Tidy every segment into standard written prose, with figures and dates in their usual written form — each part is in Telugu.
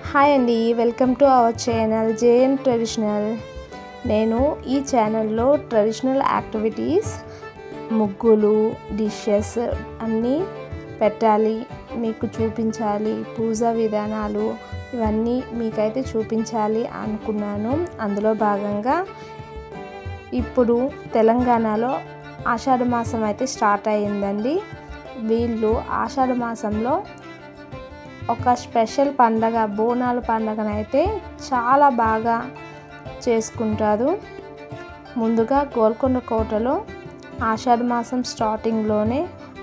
హాయ్ అండి, welcome to our channel JN traditional. నేను ఈ ఛానల్లో ట్రెడిషనల్ యాక్టివిటీస్, ముగ్గులు, డిషెస్ అన్నీ పెట్టాలి, మీకు చూపించాలి, పూజా విధానాలు ఇవన్నీ మీకైతే చూపించాలి అనుకున్నాను. అందులో భాగంగా ఇప్పుడు తెలంగాణలో ఆషాఢ మాసం అయితే స్టార్ట్ అయ్యిందండి. వీళ్ళు ఆషాఢ మాసంలో ఒక స్పెషల్ పండగ, బోనాల పండగనైతే చాలా బాగా చేసుకుంటారు. ముందుగా గోల్కొండ కోటలో ఆషాఢ మాసం స్టార్టింగ్లోనే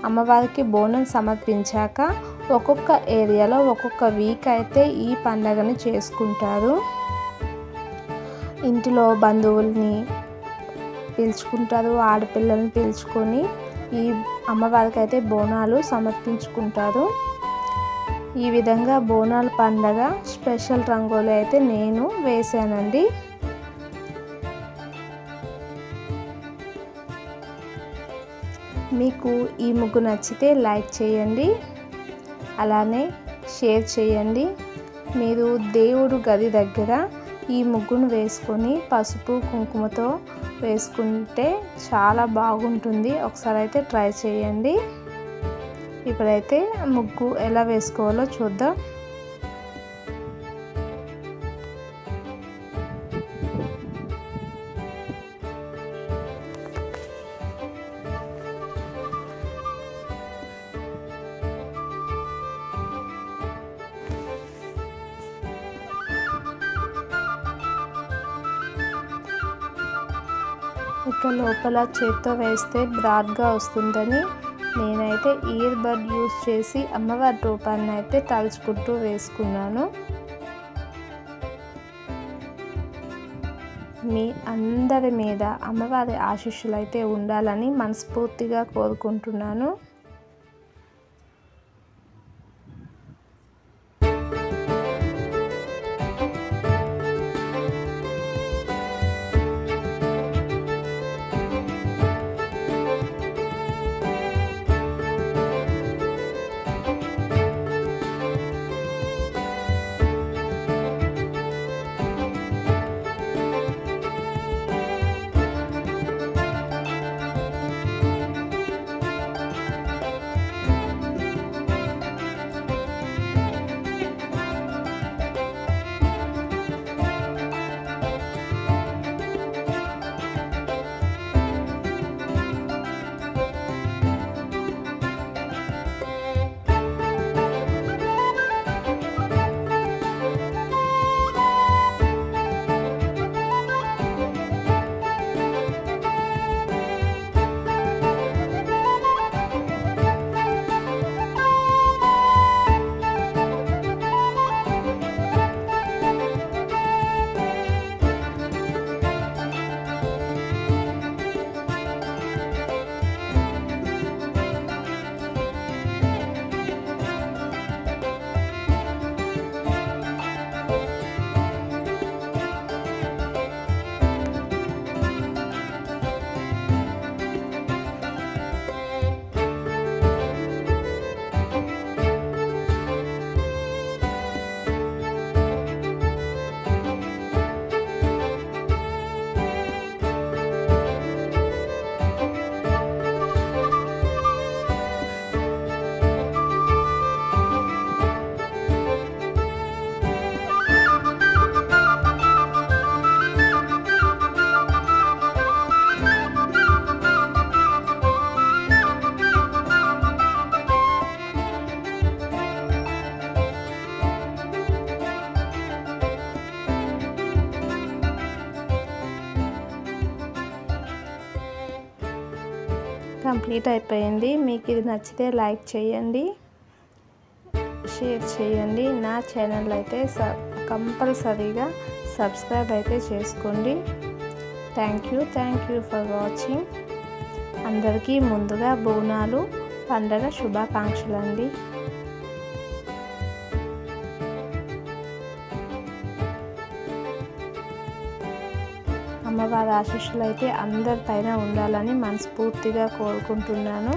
అమ్మవారికి బోనం సమర్పించాక ఒక్కొక్క ఏరియాలో ఒక్కొక్క వీక్ అయితే ఈ పండగని చేసుకుంటారు. ఇంటిలో బంధువుల్ని పిలుచుకుంటారు, ఆడపిల్లల్ని పిలుచుకొని ఈ అమ్మవారికి అయితే బోనాలు సమర్పించుకుంటారు. ఈ విధంగా బోనాల పండగ స్పెషల్ రంగోలి అయితే నేను వేసానండి. మీకు ఈ ముగ్గు నచ్చితే లైక్ చేయండి, అలానే షేర్ చేయండి. మీరు దేవుడు గది దగ్గర ఈ ముగ్గును వేసుకొని పసుపు కుంకుమతో వేసుకుంటే చాలా బాగుంటుంది. ఒకసారి అయితే ట్రై చేయండి. ఇప్పుడైతే ముగ్గు ఎలా వేసుకోవాలో చూద్దాం. ఇక లోపల చేత్తో వేస్తే బ్రాడ్గా వస్తుందని నేనైతే ఇయర్ బడ్ యూజ్ చేసి అమ్మవారి రూపాన్ని అయితే తలుచుకుంటూ వేసుకున్నాను. మీ అందరి మీద అమ్మవారి ఆశీస్సులు అయితే ఉండాలని మనస్ఫూర్తిగా కోరుకుంటున్నాను. కంప్లీట్ అయిపోయింది. మీకు ఇది నచ్చితే లైక్ చేయండి, షేర్ చేయండి. నా ఛానల్ అయితే కంపల్సరీగా సబ్స్క్రైబ్ అయితే చేసుకోండి. Thank you for watching. అందరికీ ముందుగా బోనాలు పండగ శుభాకాంక్షలు అండి. అమ్మవారి ఆశీస్సులు అయితే అందరిపైన ఉండాలని మనస్ఫూర్తిగా కోరుకుంటున్నాను.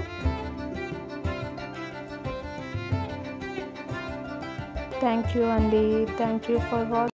థ్యాంక్ యూ అండి. Thank you for watching.